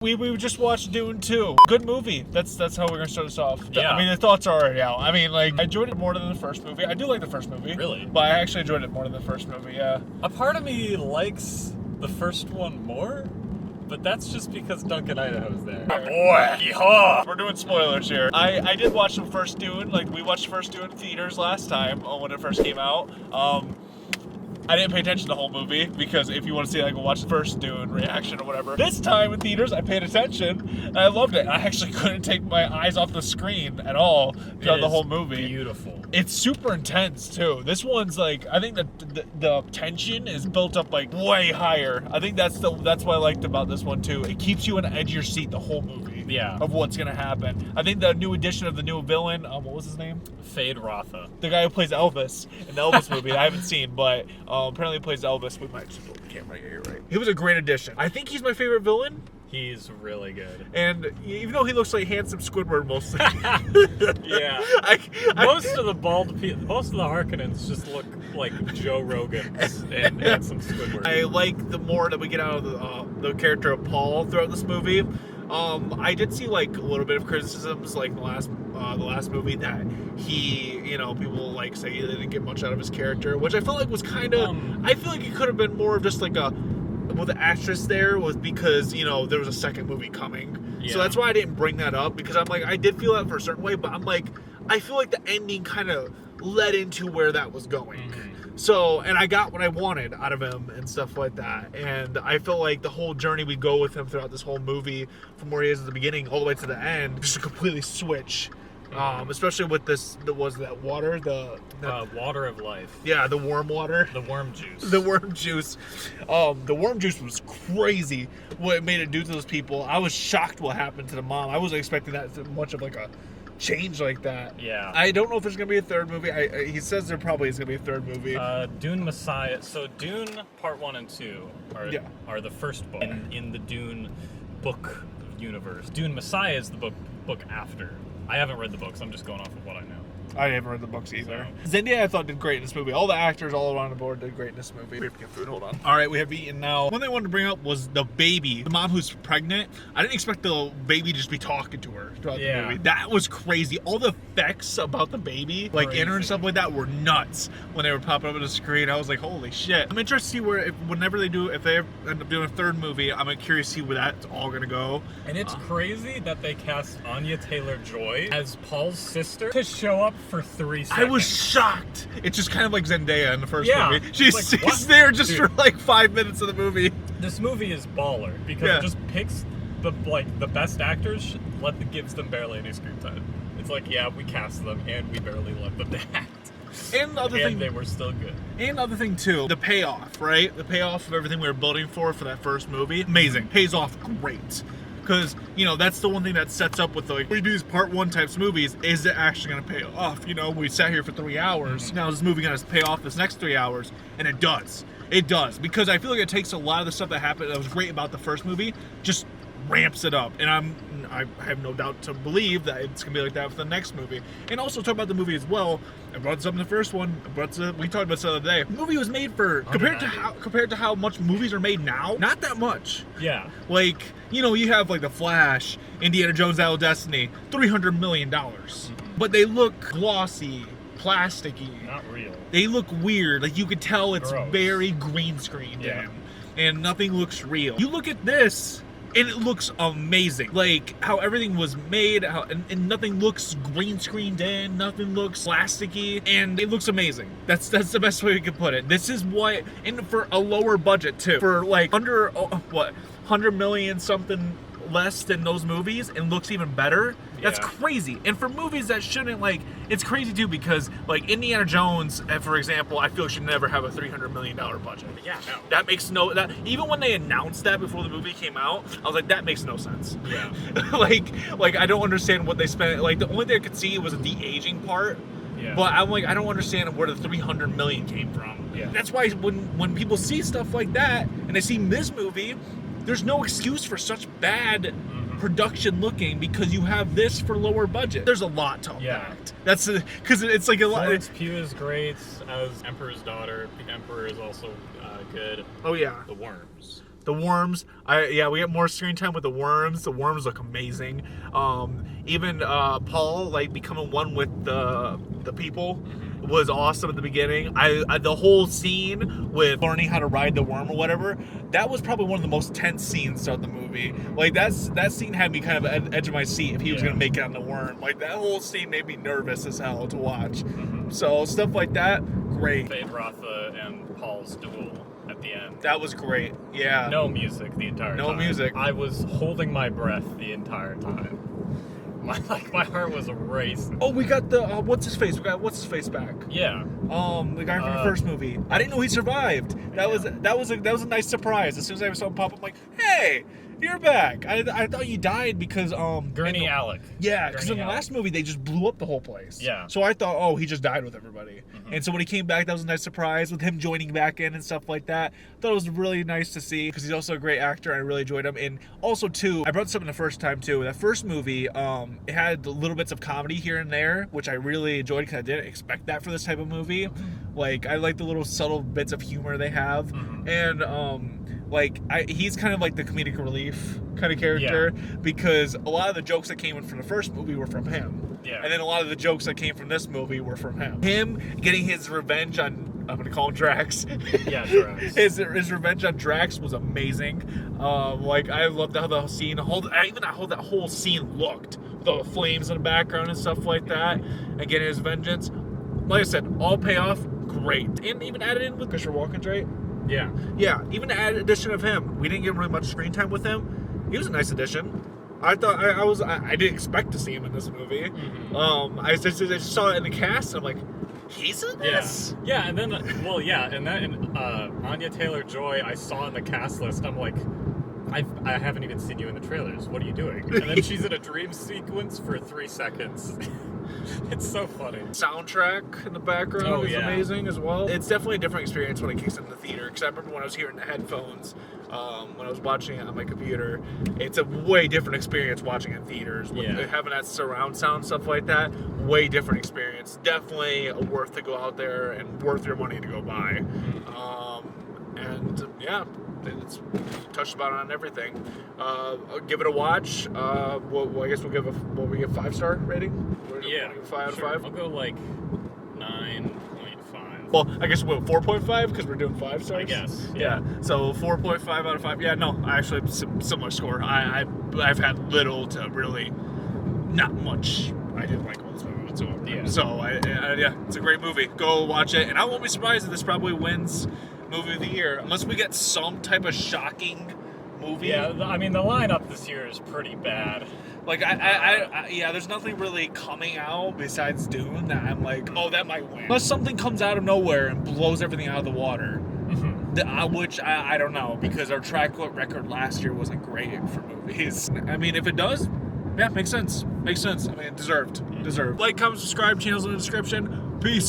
We just watched Dune 2. Good movie. That's how we're gonna start this off. Yeah. I mean, the thoughts are already out. I mean, like, I enjoyed it more than the first movie. I do like the first movie. Really? But I actually enjoyed it more than the first movie, yeah. A part of me likes the first one more, but that's just because Duncan Idaho's there. My boy! Yeehaw! We're doing spoilers here. I did watch the first Dune. Like, we watched the first Dune in theaters last time when it first came out. I didn't pay attention to the whole movie because if you want to see, like, watch the first Dune reaction or whatever. This time in theaters, I paid attention and I loved it. I actually couldn't take my eyes off the screen at all throughout the whole movie. Beautiful. It's super intense too. This one's like, I think the tension is built up like way higher. I think that's what I liked about this one too. It keeps you on the edge of your seat the whole movie. Yeah. Of what's gonna happen. I think the new addition of the new villain, what was his name? Fade Rotha. The guy who plays Elvis in the Elvis movie. I haven't seen, but apparently he plays Elvis. We might just pull the camera here, right? He was a great addition. I think he's my favorite villain. He's really good. And even though he looks like handsome Squidward mostly. Yeah. Most of the Harkonnens just look like Joe Rogans and handsome Squidward. I like the more that we get out of the character of Paul throughout this movie. I did see like a little bit of criticisms like the last movie that he, people like say they didn't get much out of his character, which I felt like was kind of, I feel like it could have been more of just like the actress there was because, there was a second movie coming. Yeah. So that's why I didn't bring that up, because I'm like, I did feel that for a certain way, but I'm like, I feel like the ending kind of led into where that was going. Mm-hmm. So, and I got what I wanted out of him and stuff like that. And I felt like the whole journey we go with him throughout this whole movie, from where he is at the beginning all the way to the end, just a completely switch. Especially with the water, the water of life. Yeah, the worm water. The worm juice. The worm juice. The worm juice was crazy. What it made it do to those people. I was shocked what happened to the mom. I wasn't expecting that much of like a change like that. Yeah. I don't know if there's gonna be a third movie. He says there probably is gonna be a third movie. Dune Messiah. So Dune Part 1 and 2 are the first book in the Dune book universe. Dune Messiah is the book after. I haven't read the books. I'm just going off of what I know. I haven't read the books either. So. Zendaya, I thought, did great in this movie. All the actors all around the board did great in this movie. We have to get food. Hold on. All right, we have eaten now. One thing I wanted to bring up was the baby. The mom who's pregnant. I didn't expect the baby to just be talking to her throughout the movie. That was crazy. All the effects about the baby, like in her and stuff like that, were nuts when they were popping up on the screen. I was like, holy shit. I'm interested to see where, if they end up doing a third movie, I'm curious to see where that's all going to go. And it's crazy that they cast Anya Taylor-Joy as Paul's sister to show up for 3 seconds. I was shocked. It's just kind of like Zendaya in the first movie. She's there just for like 5 minutes of the movie. This movie is baller because it just picks the best actors, gives them barely any screen time. It's like, we cast them and we barely let them act. And the other thing, they were still good. And the other thing too, the payoff, right? The payoff of everything we were building for that first movie, amazing. Pays off great. Because, that's the one thing that sets up with, like, we do these part 1 types of movies, is it actually going to pay off? We sat here for 3 hours, now this movie going to pay off this next 3 hours, and it does. It does, because I feel like it takes a lot of the stuff that happened that was great about the first movie, just ramps it up, and I have no doubt to believe that it's gonna be like that for the next movie. And also talk about the movie as well. I brought this up in the first one. We talked about this the other day. The movie was made for compared to how much movies are made now. Not that much. Yeah. Like you have like The Flash, Indiana Jones: Battle of Destiny, $300 million, but they look glossy, plasticky. Not real. They look weird. Like you could tell it's gross. Very green screened in, and nothing looks real. You look at this. And it looks amazing. Like, how everything was made, and nothing looks green screened in, nothing looks plasticky, and it looks amazing. That's the best way we could put it. This is what, and for a lower budget too. For like under, 100 million something less than those movies, and looks even better. That's crazy. And for movies that shouldn't, it's crazy too, because like Indiana Jones, for example, I feel should never have a $300 million budget. Yeah, no. That makes that even when they announced that before the movie came out, I was like, that makes no sense. Yeah. like I don't understand what they spent. Like the only thing I could see was the de-aging part. Yeah. But I'm like, I don't understand where the $300 million came from. Yeah. That's why when people see stuff like that and they see this movie, there's no excuse for such bad production looking, because you have this for lower budget. There's a lot to unpack. That's because it's like a lot. Florence Pugh is great as Emperor's daughter. The Emperor is also good. Oh yeah. The Worms. The worms, we get more screen time with the worms. The worms look amazing. Even Paul like becoming one with the people was awesome at the beginning. The whole scene with learning how to ride the worm or whatever, that was probably one of the most tense scenes throughout the movie. Like that scene had me kind of at the edge of my seat if he was gonna make it on the worm. Like that whole scene made me nervous as hell to watch. So stuff like that, great. Rotha and Paul's duel at the end. That was great. Yeah. No music the entire time. No music. I was holding my breath the entire time. My heart was racing. Oh, we got the what's his face? We got what's his face back? Yeah. The guy from the first movie. I didn't know he survived. That was a nice surprise. As soon as I saw him pop up, I'm like, hey, you're back. I thought you died because Gurney Alec. Yeah, because in the last movie they just blew up the whole place. Yeah. So I thought, oh, he just died with everybody. And so when he came back, that was a nice surprise with him joining back in and stuff like that. I thought it was really nice to see because he's also a great actor. I really enjoyed him. And also too, I brought this up in the first time too. That first movie, it had little bits of comedy here and there, which I really enjoyed because I didn't expect that for this type of movie. Like I like the little subtle bits of humor they have, and he's kind of like the comedic relief kind of character because a lot of the jokes that came in from the first movie were from him. Yeah. And then a lot of the jokes that came from this movie were from him. Him getting his revenge on, I'm gonna call him Drax. Yeah, Drax. his revenge on Drax was amazing. I loved how the scene, how that whole scene looked, with all the flames in the background and stuff like that, and getting his vengeance. Like I said, all payoff, great. And even added in with Christopher Walken, right? Yeah. Yeah, even the added addition of him. We didn't get really much screen time with him. He was a nice addition. I thought I didn't expect to see him in this movie. I just saw it in the cast and I'm like, he's in this? Yeah, and then Anya Taylor-Joy I saw in the cast list. I'm like, I haven't even seen you in the trailers. What are you doing? And then she's in a dream sequence for 3 seconds. It's so funny. Soundtrack in the background is amazing as well. It's definitely a different experience when it kicks in the theater because I remember when I was hearing the headphones, when I was watching it on my computer, it's a way different experience watching it in theaters. With having that surround sound, stuff like that, way different experience. Definitely worth to go out there and worth your money to go buy. It's touched about on everything. Give it a watch. I guess we'll give a 5-star rating. 5 out of 5. I'll go like 9.5. Well, I guess 4.5 because we're doing 5 stars. I guess. Yeah. So 4.5 out of 5. Yeah. No, I actually have a similar score. I've had little to really not much. I didn't like all this movie whatsoever. Yeah. So it's a great movie. Go watch it, and I won't be surprised if this probably wins movie of the year unless we get some type of shocking movie. Yeah, I mean the lineup this year is pretty bad. Like there's nothing really coming out besides Dune that I'm like, oh, that might win. Unless something comes out of nowhere and blows everything out of the water, which I don't know because our track record last year wasn't great for movies. I mean, if it does, yeah, makes sense. I mean, deserved. Like, comment, subscribe, channels in the description. Peace.